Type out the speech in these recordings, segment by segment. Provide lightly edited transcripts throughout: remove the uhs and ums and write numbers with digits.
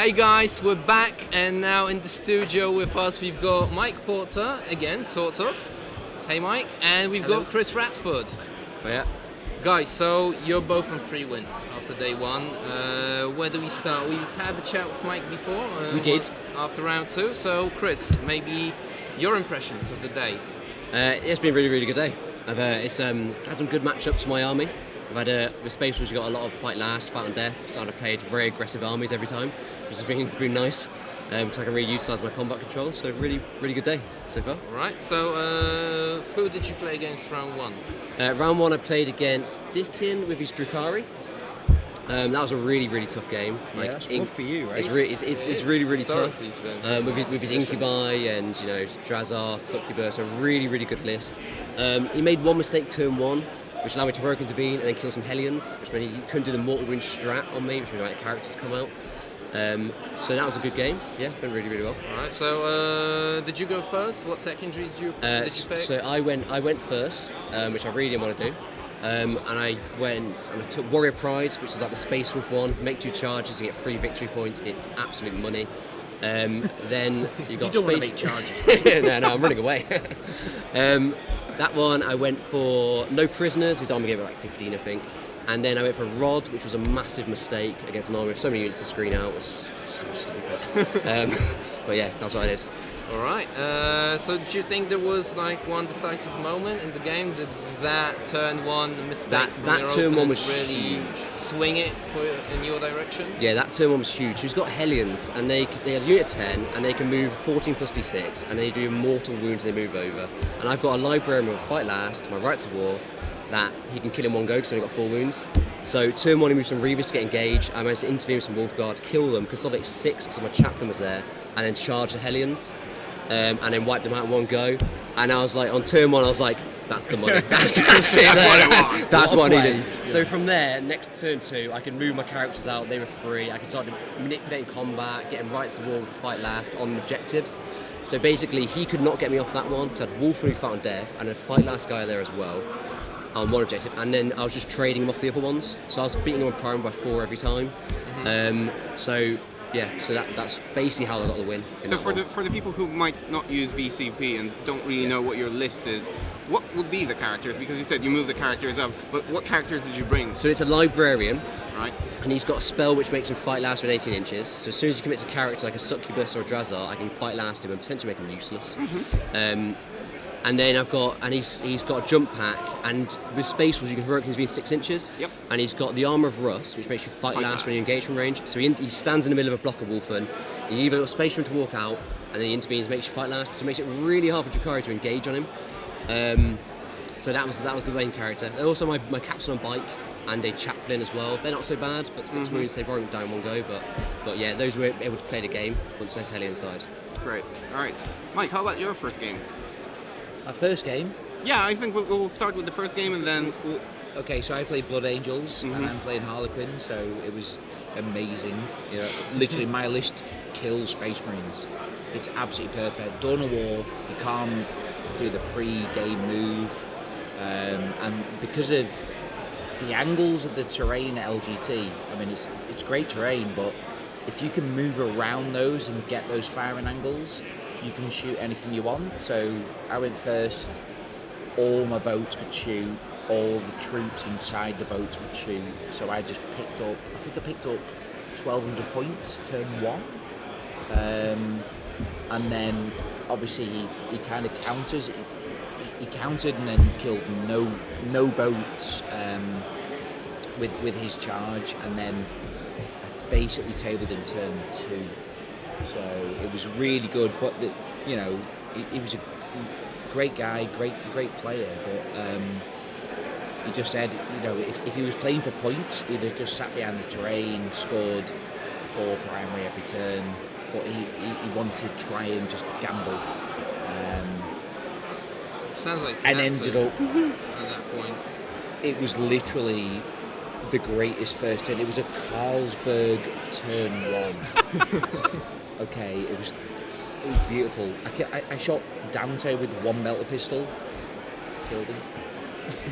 Hey guys, we're back, and now in the studio with us we've got Mike Porter, again, sort of. Hey Mike, and we've got Chris Radford. Oh, yeah. Guys, so you're both on 3 wins after day 1. Where do we start? We had a chat with Mike before. We did. After round 2, so Chris, maybe your impressions of the day. It's been a really, really good day. I've had some good matchups for my army. I've had with Space Wars, you got a lot of fight last, fight on death, so I've played very aggressive armies every time, which has been nice, because I can really utilise my combat control, so really, really good day so far. Alright, so who did you play against round 1? Round 1 I played against Dickin with his Drukari. That was a really, really tough game. Yeah, that's rough for you, right? It's really, really tough. With his Incubi and Drazar, Succubus, a really, really good list. He made one mistake turn 1, which allowed me to heroic intervene and then kill some Hellions, which meant he couldn't do the Mortal Wound strat on me, which meant the characters come out. So that was a good game. Yeah, went really, really well. Alright, so did you go first? What secondaries did you pick? So I went first, which I really didn't want to do. And I took Warrior Pride, which is like the Space Wolf one. Make 2 charges, you get 3 victory points. It's absolute money. Then you got you don't Space. want to make charges. no, I'm running away. That one I went for no prisoners. His army gave it like 15, I think. And then I went for Rod, which was a massive mistake against an army with so many units to screen out. It was so stupid. But yeah, that's what I did. Alright, so do you think there was like one decisive moment in the game? Did that turn 1 mistake that turn 1 was really huge. Swing it in your direction? Yeah, that turn 1 was huge. He's got Hellions, and they had unit 10, and they can move 14 plus d6, and they do mortal wounds and they move over. And I've got a librarian with Fight Last, my Rights of War, that he can kill in one go because he's only got 4 wounds. So turn 1 he moved some Reavers to get engaged. I managed to intervene with some Wolfguard, kill them, consolidate 6 because my chaplain was there, and then charge the Hellions. And then wipe them out in one go. And I was like, on turn 1, I was like, that's the money. That's it. That's what I want. That's what I needed. Yeah. So from there, next turn 2, I could move my characters out. They were free. I could start manipulating combat, getting Rights of War with Fight Last on objectives. So basically, he could not get me off that one because I had Wolf who Fight on Death and a Fight Last guy there as well on one objective. And then I was just trading him off the other ones. So I was beating him on prime by 4 every time. Yeah, so that's basically how I got the win. So for the people who might not use BCP and don't really know what your list is, what would be the characters? Because you said you moved the characters up, but what characters did you bring? So it's a librarian, right? And he's got a spell which makes him fight last with 18 inches. So as soon as he commits a character like a Succubus or a Drazar, I can fight last him and potentially make him useless. And then he's got a jump pack, and with Space Wars you can heroic intervene 6 inches. Yep. And he's got the armour of Rust, which makes you fight last when you engage from range. So he stands in the middle of a block of Wolfen. You leave a little space for him to walk out, and then he intervenes, makes you fight last. So it makes it really hard for Drukari to engage on him. So that was the main character. And also my captain on bike and a chaplain as well. They're not so bad, but 6 wounds they won't down one go. But yeah, those were able to play the game once those Hellions died. Great. All right, Mike, how about your first game? Our first game? Yeah, I think we'll start with the first game and then Okay, so I played Blood Angels and I'm playing Harlequins, so it was amazing. Literally my list kills Space Marines. It's absolutely perfect. Dawn of War, you can't do the pre-game move, and because of the angles of the terrain at LGT, I mean it's great terrain, but if you can move around those and get those firing angles, you can shoot anything you want. So I went first, all my boats could shoot, all the troops inside the boats would shoot. So I just picked up 1,200 points turn 1. And then obviously he kind of counters. He countered and then killed no boats with his charge, and then I basically tabled him turn 2. So it was really good, but he was a great guy, great player. But he just said, if he was playing for points, he'd have just sat behind the terrain, scored 4 primary every turn. But he wanted to try and just gamble. Sounds like and ended up at that point. It was literally the greatest first turn. It was a Carlsberg turn 1. Okay, it was beautiful. I shot Dante with 1 melter pistol, killed him.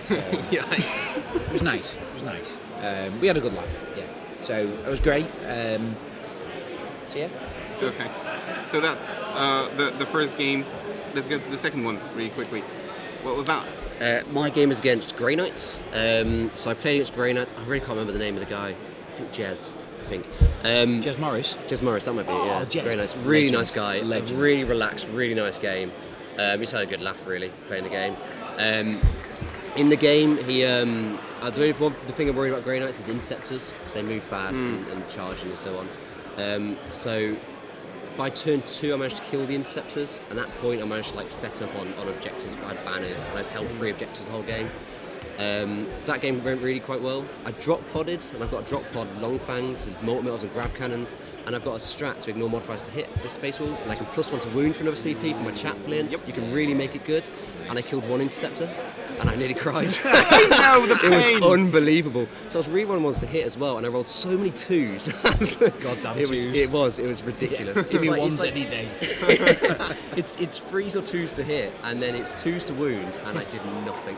So, Yikes! It was nice. We had a good laugh. Yeah. So it was great. So yeah. Okay. So that's the first game. Let's go to the second one really quickly. What was that? My game is against Grey Knights. So I played against Grey Knights. I really can't remember the name of the guy. I think Jez. Jez Morris. Jez Morris, that might be it, yeah. Jez. Very nice. Really Legend. nice guy. Legend. Really relaxed, really nice game. We just had a good laugh, really, playing the game. In the game, the thing I'm worried about Grey Knights is Inceptors, because they move fast and charge and so on. So by turn 2, I managed to kill the Inceptors. At that point, I managed to set up on objectives. I had banners, and I held 3 objectives the whole game. That game went really quite well. I drop podded, and I've got a drop pod long fangs, with multi-mittals and grav cannons, and I've got a strat to ignore modifiers to hit with space walls, and I can +1 to wound for another CP from my chaplain. Yep. You can really make it good. And I killed 1 interceptor, and I nearly cried. I know the pain. It was unbelievable. So I was really wanting ones to hit as well, and I rolled so many 2s. Goddamn twos. It was ridiculous. Give me ones it's any day. it's 3s or 2s to hit, and then it's 2s to wound, and I did nothing.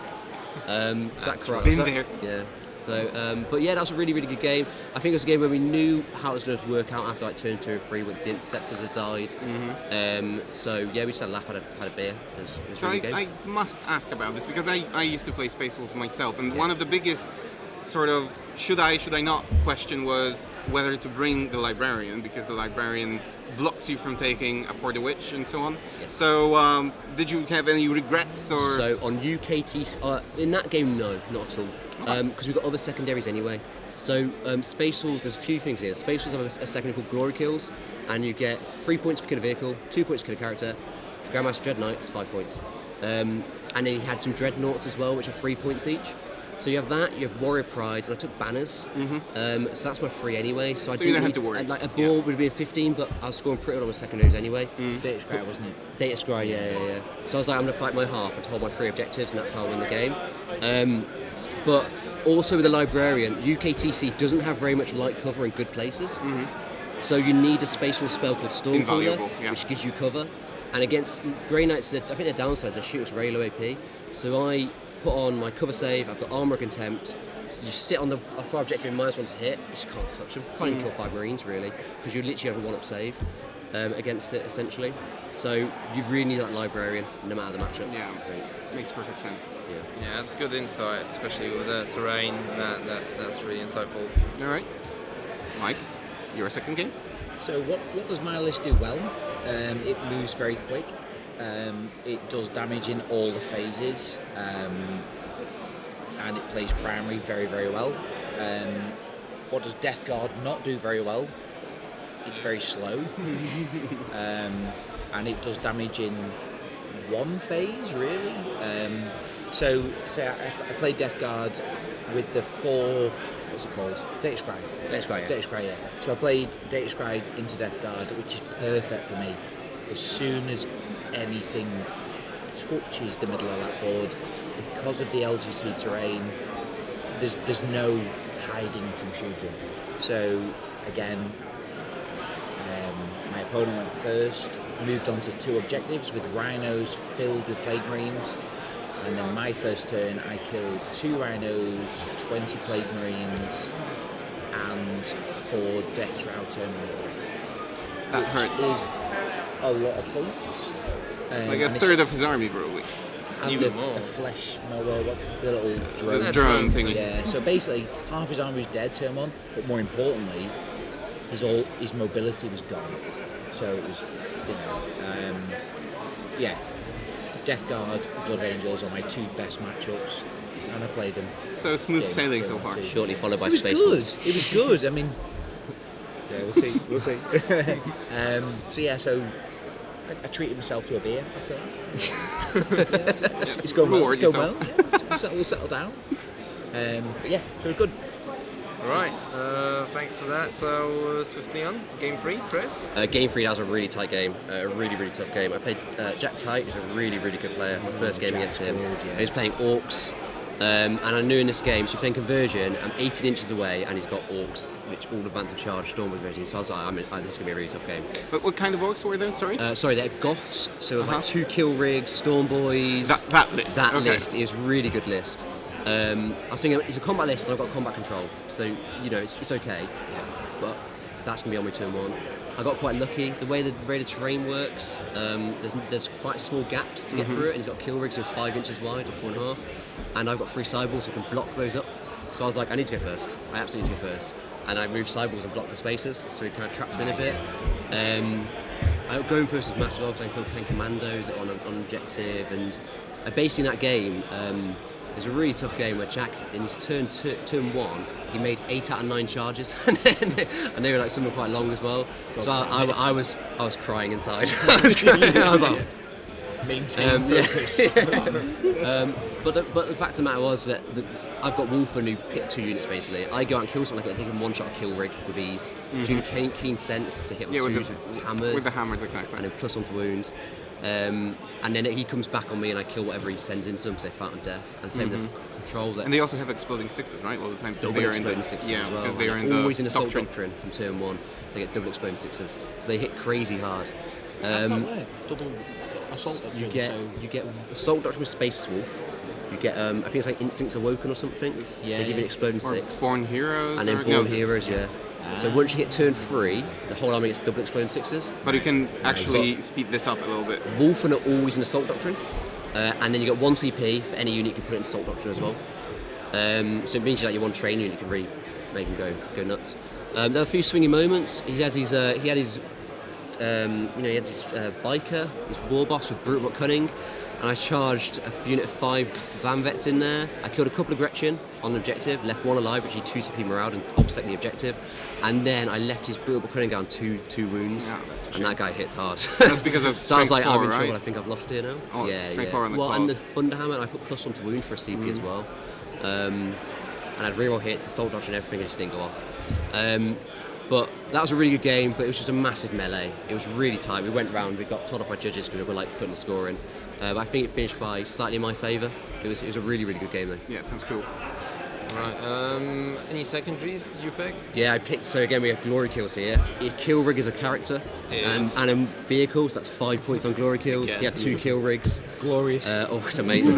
Been there. Yeah. So, but yeah, that was a really, really good game. I think it was a game where we knew how it was going to work out after turn 2 and 3 once the interceptors had died. So yeah, we just had a laugh, had a beer. It was So really good. I must ask about this because I used to play Space Wolves myself, and one of the biggest sort of should I not question was whether to bring the librarian, because the librarian blocks you from taking a Porter Witch and so on. Yes. So did you have any regrets or? So on UKT, in that game, no, not at all, because we've got other secondaries anyway. So Space Wolves, there's a few things here. Space Wolves have a secondary called Glory Kills, and you get 3 points for kill a vehicle, 2 points to kill a character. Grandmaster Dread Knight is 5 points, and then you had some Dreadnoughts as well, which are 3 points each. So you have that, you have Warrior Pride, and I took banners. So that's my 3 anyway. So I you didn't don't need have to worry. Like a ball would have been 15, but I was scoring pretty well on the secondaries anyway. Data Scry, wasn't it? Data Scry, yeah. So I was like, I'm going to fight my half and hold my 3 objectives, and that's how I win the game. But also with the Librarian, UKTC doesn't have very much light cover in good places. So you need a spatial spell called Stormcaller, Invaluable, yeah. which gives you cover. And against Grey Knights, I think their downside is they shoot its very low AP. So I put on my cover save, I've got Armor Contempt. So you sit on the far objective in -1 to hit, you just can't touch them. Can't even kill 5 Marines really, because you literally have a 1-up save against it essentially. So you really need that Librarian, no matter the matchup. Yeah, I think. makes perfect sense. Yeah, that's good insight, especially with the terrain. That's really insightful. All right, Mike, your second game. So what does my list do well? It moves very quick. It does damage in all the phases, and it plays primary very, very well. What does Death Guard not do very well? It's very slow, and it does damage in 1 phase, really. So I play Death Guard with the 4. What's it called? Data Scry. Data Scry, yeah. Data Scry, yeah. So I played Data Scry into Death Guard, which is perfect for me. As soon as anything touches the middle of that board, because of the LGT terrain, there's no hiding from shooting. So again, my opponent went first, moved on to 2 objectives with rhinos filled with Plague Marines, and then my first turn I killed 2 rhinos, 20 Plague Marines, and 4 Death Shroud Terminators. That hurts. Is a lot of points. It's like a third of his army, probably. And Even a more. flesh mower, the little drone. The drone thingy. Yeah, so basically half his army was dead turn 1, but more importantly, his mobility was gone. So it was, Death Guard, Blood Angels are my 2 best matchups, and I played them. So smooth Game sailing one so and far. 2. Shortly followed by It was Space good. Wolves. It was good. I mean, yeah, we'll see. We'll see. So I treated myself to a beer after that. It's going well. Reward It's going yourself. well. Yeah, we'll settle down. But yeah, so good. All right, thanks for that. So swiftly on, game 3, Chris. Game 3, that was a really tight game, a really, really tough game. I played Jack Tight, who's a really, really good player. My first game against him. Jack's good, yeah. He was playing Orcs, and I knew in this game, so playing Conversion, I'm 18 inches away, and he's got Orcs, which all advanced and charge, Storm was ready. So I was like, this is going to be a really tough game. But what kind of orcs were those? Sorry. Sorry, they're Goths, so it was like 2 kill rigs, Storm Boys. That list. That Okay. list is a really good list. I think it's a combat list, and I've got combat control, so it's okay. But that's gonna be on my turn 1. I got quite lucky. The way the terrain works, there's quite small gaps to get through it, and you've got kill rigs of 5 inches wide or 4.5, and I've got 3 sidewalls so I can block those up. So I was like, I need to go first. I absolutely need to go first. And I moved sidewalls and blocked the spaces, so he kind of trapped me in a bit. Going first was massive, because I killed 10 commandos on objective, and basically in that game, it was a really tough game where Jack, in his turn 1, he made 8 out of 9 charges, and they were like some were quite long as well. So I was crying inside. I was like, maintain focus. But the fact of the matter was that I've got Wolfen who picked 2 units basically. I go out and kill something like I take him 1 shot a kill rig with ease. Doing keen sense to hit on 2s with hammers. With the hammers, exactly. And then +1 to wound. And then he comes back on me and I kill whatever he sends into them because they fight on death. And same with the control. And they also have exploding 6s, right, all the time? Double exploding 6s as well. because they are always in assault doctrine doctrine from turn 1. So they get double exploding 6s. So they hit crazy hard. How does that work? Double assault doctrine. You get assault doctrine with Space Wolf. You get I think it's like Instincts Awoken or something. Yeah, they give you an exploding 6. Born Heroes. And then Born Heroes, yeah. So once you hit turn 3, the whole army gets double exploding 6s. But you can actually speed this up a little bit. Wolfen are always in Assault Doctrine. And then you get 1 CP for any unit you can put it in Assault Doctrine as well. So it means that your 1 train unit can really make him go nuts. There were a few swinging moments. He had his biker, his war boss with Brutal but Cunning. And I charged a unit of 5 Van Vets in there. I killed a couple of Gretchen on the objective, left 1 alive, which he 2 CP morale and offset the objective. And then I left his Brutal but Cunning down 2 wounds. Yeah, that's a and that guy hits hard. That's because of So I was like, Strength I'm in 4, trouble, right? I think I've lost here now. Oh, Strength 4 on the well, and the claws. Thunderhammer, I put +1 to wound for a CP as well. And I had reroll hits, assault dodge and everything, it just didn't go off. But that was a really good game, but it was just a massive melee. It was really tight. We went round, we got told off by judges because we were like putting the score in. But I think it finished by slightly in my favour. It was a really, really good game though. Yeah, sounds cool. Right. Any secondaries did you pick? Yeah, I picked. So again, we have glory kills here. Kill rig is a character, and a vehicle. So that's 5 points on glory kills. Again. He had 2 kill rigs. Glorious. It's amazing.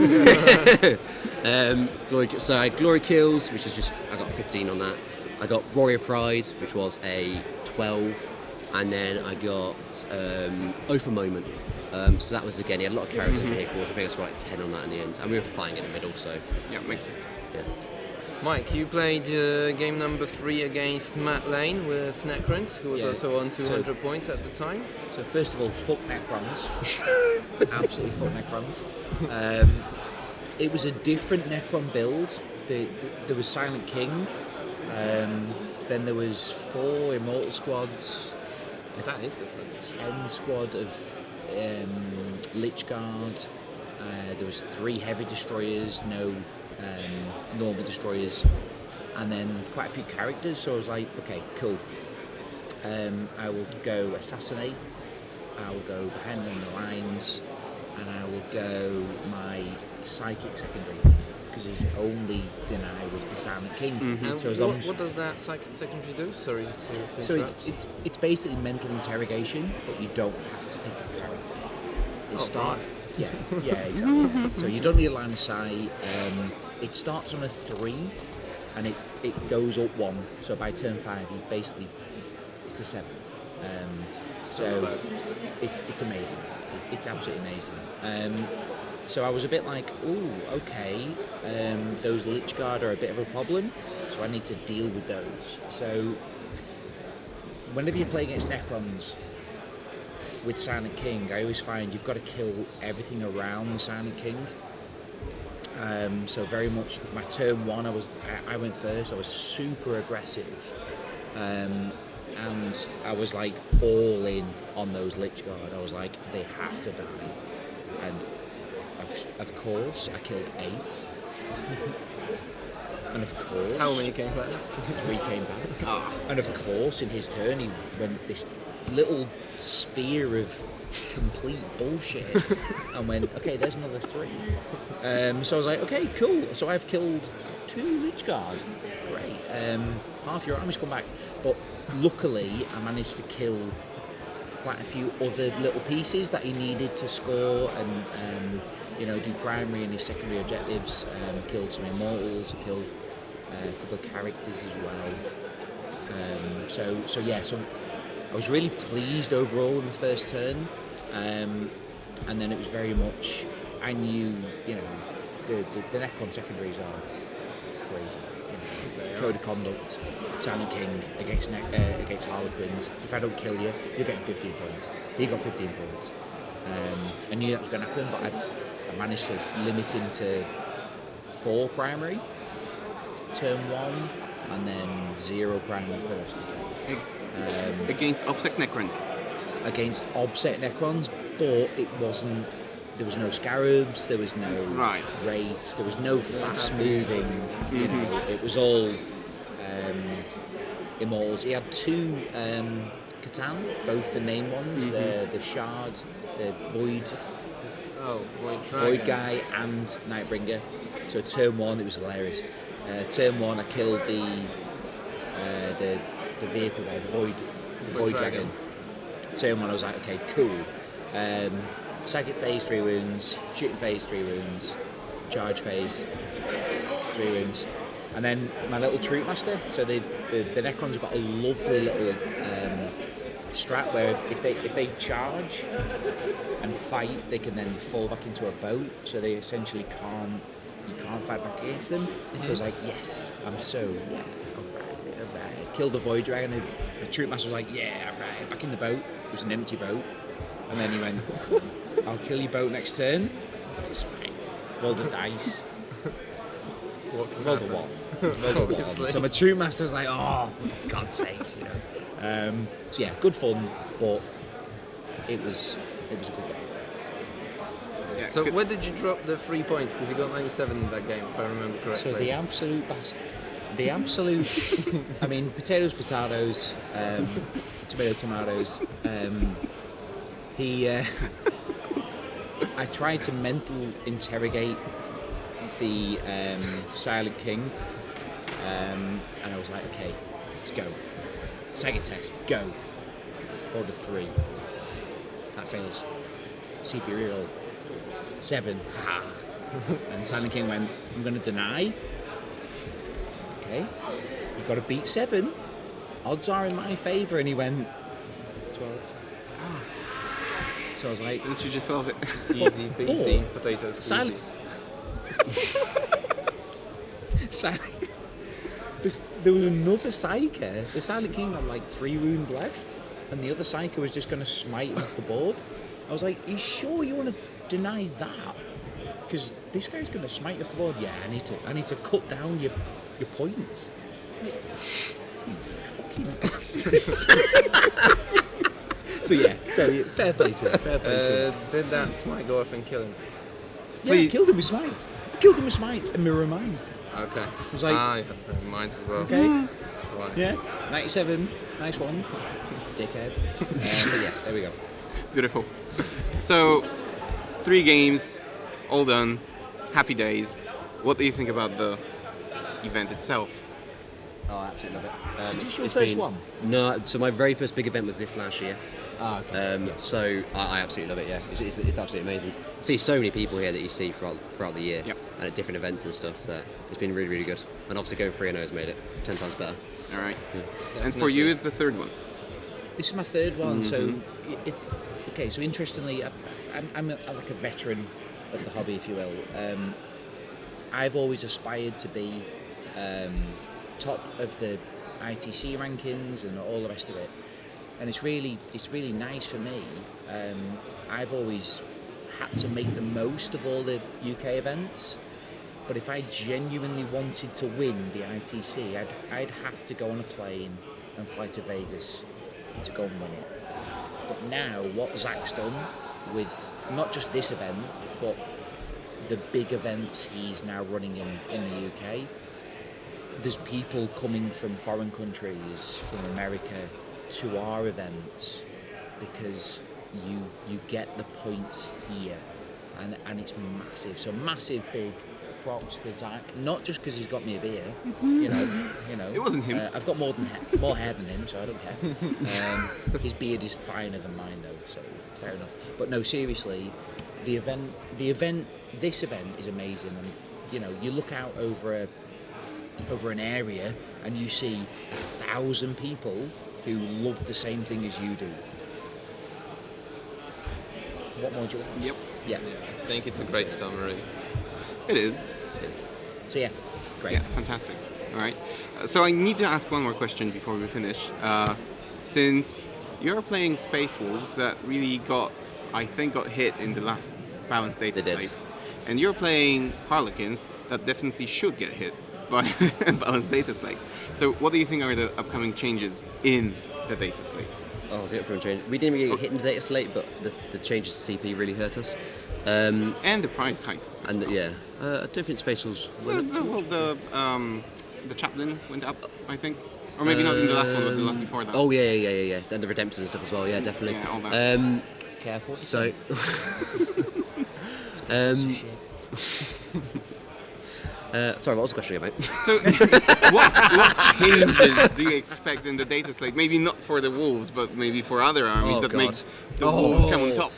So I had glory kills, which is just I got 15 on that. I got warrior pride, which was a 12, and then I got oath of moment. So that was again, he had a lot of character vehicles. I think I scored like 10 on that in the end, and we were fighting in the middle. So Yeah, makes sense. yeah. Mike, you played game number 3 against Matt Lane with Necrons, who was also on 200 points at the time. So first of all, fuck Necrons. Absolutely fuck Necrons. It was a different Necron build. There was Silent King. Then there was 4 Immortal squads. That is different. 10 squad of Lich Guard. There was 3 heavy destroyers, no normal destroyers, and then quite a few characters. So I was like, okay, cool. I will go assassinate. I will go behind the lines, and I will go my psychic secondary because his only deny was the Silent King. And So as long as what does that secondary do? Sorry to so interrupt. it's basically mental interrogation, but you don't have to pick a character. It start, yeah, exactly. So you don't need a line of sight. It starts on a 3, and it goes up 1. So by turn 5, you basically it's a 7. So it's amazing. It's absolutely amazing. So I was a bit like, ooh, okay, those Lich Guard are a bit of a problem, so I need to deal with those. So whenever you play against Necrons with Silent King, I always find you've got to kill everything around the Silent King. So very much my turn 1, I went first. I was super aggressive, and I was like all in on those Lich Guard. I was like, they have to die, and of course I killed 8. And of course, How many came back? 3 came back. And of course, in his turn, he went this little sphere of complete bullshit and went, okay, there's another 3. So I was like, okay, cool. So I've killed 2 Lich Guard. Great. Half your army's come back. But luckily, I managed to kill quite a few other little pieces that he needed to score and do primary and his secondary objectives. Killed some Immortals, killed a couple of characters as well. So I was really pleased overall in the first turn, and then it was very much, I knew, you know, the Necron secondaries are crazy. You know, code of conduct, Silent King against Harlequins. If I don't kill you, you're getting 15 points. He got 15 points. I knew that was going to happen, but I managed to limit him to 4 primary, turn 1, and then 0 primary for the rest of the game. Against Obsec Necrons. Against Obsec Necrons, but it wasn't. There was no Scarabs, there was no race, there was no fast moving. You know, it was all Immortals. He had 2 Catan, both the name ones, the Shard, the Void. Void guy and Nightbringer. So turn 1, it was hilarious. Turn 1, I killed the vehicle guy, the Void Dragon. Turn 1, I was like, okay, cool. Psychic phase 3 wounds, shooting phase 3 wounds, charge phase 3 wounds, and then my little troop master. So the Necrons have got a lovely little strat where if they charge and fight, they can then fall back into a boat. So they essentially can't fight back against them. So I was like, yes, I'm so alright. Killed the Void Dragon. And the troop master was like, yeah, alright, back in the boat. It was an empty boat, and then he went, I'll kill your boat next turn. So it's fine. Roll the dice. Roll the one. So my troop master was like, oh, for God's sakes, you know. So yeah, good fun, but it was a good game. Yeah, So where did you drop the 3 points? Because you got 97 in that game, if I remember correctly. So the absolute bastard. The absolute, I mean, potatoes, tomatoes. I tried to mental interrogate the Silent King, and I was like, okay, let's go. Second test, go. Order 3. That fails. CP reroll. 7. Ha. And Silent King went, I'm going to deny. Okay. You've got to beat 7. Odds are in my favour. And he went, 12. So I was like, Don't you just solve it? Easy peasy, potatoes Silent. There was another Psyker. The Silent King had like 3 wounds left, and the other Psyker was just going to smite him off the board. I was like, are you sure you want to deny that? Because this guy's going to smite you off the board. Yeah, I need to cut down your points. You fucking bastards. So fair play to him. Did that smite go off and kill him? Yeah, I killed him with smite. And mirror minds. Okay. It was like, I had mines as well. okay, Right. yeah, 97, nice one, dickhead. But yeah, there we go. Beautiful. So, 3 games, all done, happy days. What do you think about the event itself? Oh, I absolutely love it. Is this your it's first been- one? No, so my very first big event was this last year. Ah, okay. So I absolutely love it. Yeah, it's absolutely amazing. See so many people here that you see throughout the year, Yep. and at different events and stuff. That it's been really, really good. And obviously going 3-0 has made it 10 times better. All right. Yeah. And for you, it's the 3rd one. This is my 3rd one, so so interestingly, I'm like a veteran of the hobby, if you will. I've always aspired to be top of the ITC rankings and all the rest of it, and it's really nice for me. I've always had to make the most of all the UK events, but if I genuinely wanted to win the ITC, I'd have to go on a plane and fly to Vegas to go and win it. But now what Zach's done with not just this event, but the big events he's now running in the UK, there's people coming from foreign countries, from America, to our events because you get the points here, and it's massive. So massive, big props to Zach, not just because he's got me a beer, you know. It wasn't him. I've got more hair than him, so I don't care. His beard is finer than mine though, so fair enough. But no, seriously, this event is amazing, and you look out over an area and you see 1,000 people who love the same thing as you do. What more do you want? Yep. Yeah. I think it's a great summary. It is. So yeah, great. Yeah, fantastic. All right. So I need to ask one more question before we finish. Since you're playing Space Wolves that really got hit in the last balanced data They did. slate, and you're playing Harlequins that definitely should get hit by balanced data slate. So what do you think are the upcoming changes in the data slate? Oh, the upcoming change. We didn't really get hit in the data slate, but the changes to CP really hurt us. And the price hikes. And yeah, I don't think Space Wolves. The chaplain went up, I think. Or maybe not in the last one, but the last before that. Oh yeah. Then the redemptors and stuff as well. Yeah, definitely. Yeah, all that. Careful. So. Sorry, what was the question again, mate? So, what changes do you expect in the data slate? Maybe not for the Wolves, but maybe for other armies that God. make the Wolves come on top.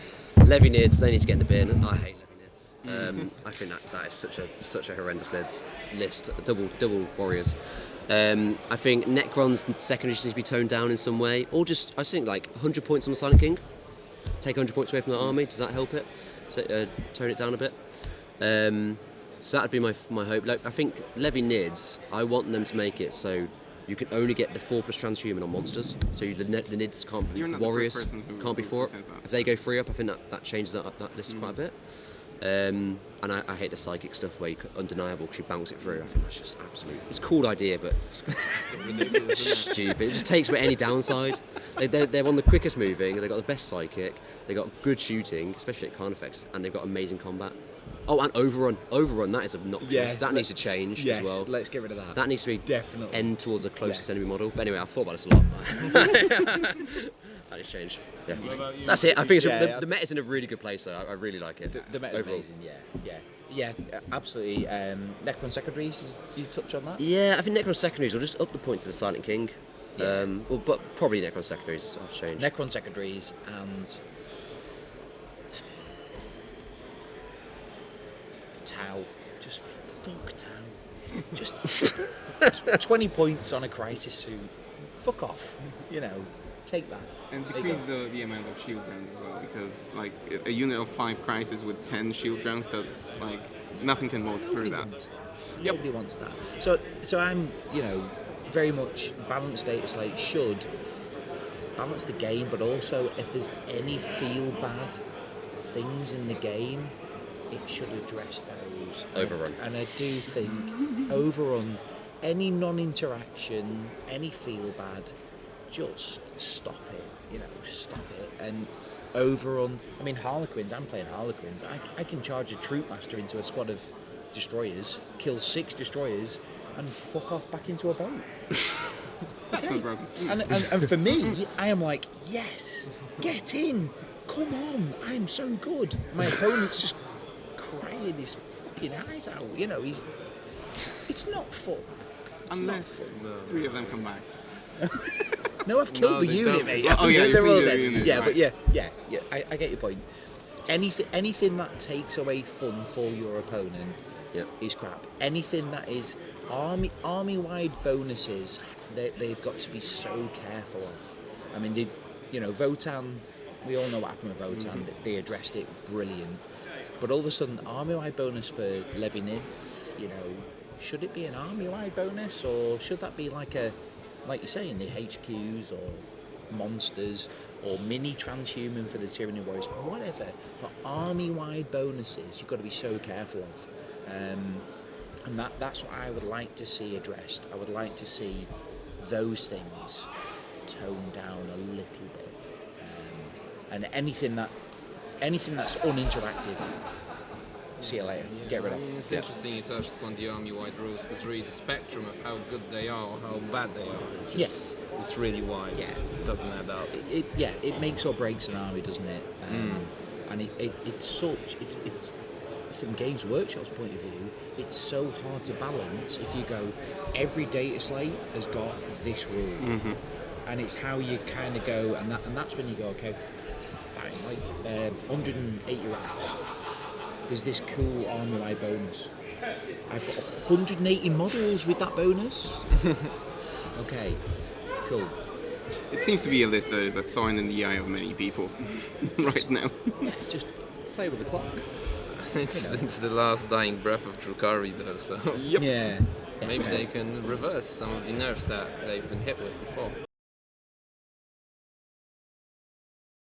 Levy Nids, they need to get in the bin. I hate Levy Nids. I think that is such a horrendous list. Double warriors. I think Necron's secondaries need to be toned down in some way, or just I think like 100 points on the Silent King. Take 100 points away from the army. Does that help it? So, tone it down a bit. So that'd be my hope. Like, I think Levy Nids, I want them to make it so you can only get the 4+ transhuman on monsters. So the Nids can't be You're not the warriors, first person can't be who 4 up. says that. If they go 3 up, I think that changes that list quite a bit. And I hate the psychic stuff where you undeniable because you bounce it through. I think that's just absolute. It's a cool idea, but it's stupid. It just takes away any downside. They're one of the quickest moving. They've got the best psychic. They've got good shooting, especially at Carnifex, and they've got amazing combat. Oh, and overrun. That is obnoxious. Yes, that needs to change as well. Let's get rid of that. That needs to be Definitely. end towards a closest Yes. enemy model. But anyway, I've thought about this a lot. That needs to change. Yeah. What about you? That's it. I think Yeah, the meta's in a really good place. So I really like it. The meta's overall. amazing. Yeah, absolutely. Necron secondaries. Did you touch on that? Yeah, I think Necron secondaries will just up the points to the Silent King. Yeah. But probably Necron secondaries have changed. Necron secondaries and Tau. Just fuck Tau. Just 20 points on a crisis suit. Fuck off. Take that. And There you decrease go. the amount of shield rounds as well, because like a unit of 5 crisis with 10 shield rounds, that's like nothing can mold through that. Nobody wants that. So I'm, very much balanced data slate should balance the game, but also if there's any feel bad things in the game, it should address those. Overrun. And I do think overrun, any non-interaction, any feel bad, just stop it. Stop it. And overrun. I mean, Harlequins. I'm playing Harlequins. I can charge a troop master into a squad of destroyers, kill 6 destroyers, and fuck off back into a boat. That's not broken. And for me, I am like, yes, get in, come on, I'm so good. My opponent's just crying his fucking eyes out. It's not fun. It's Unless 3 of them come back. No, I've killed the they unit, don't. mate. Oh, yeah, they're you all killed the dead. unit, Yeah, right. but yeah. I get your point. Anything that takes away fun for your opponent Yep. is crap. Anything that is army-wide bonuses, they've got to be so careful of. I mean, Votan. We all know what happened with Votan. They addressed it brilliant. But all of a sudden, army-wide bonus for Levy Nids. Should it be an army-wide bonus, or should that be like you say, in the HQs or monsters, or mini transhuman for the Tyranny Warriors, whatever. But army-wide bonuses, you've got to be so careful of. And that's what I would like to see addressed. I would like to see those things toned down a little bit. And anything that's uninteractive, see you later. Get rid of. It's interesting you touched upon the army-wide rules, because really the spectrum of how good they are or how bad they are is just, it's really wide. Yeah. It doesn't add up. It makes or breaks an army, doesn't it? And it's from Games Workshop's point of view, it's so hard to balance if you go, every data slate has got this rule. And it's how you kind of go, and that's when you go, okay, fine, like 180 racks, there's this cool army-wide bonus. I've got 180 models with that bonus. Okay, cool. It seems to be a list that is a thorn in the eye of many people right now. Just play with the clock. It's the last dying breath of Drukari though, so Yep. Yeah. maybe they can reverse some of the nerfs that they've been hit with before.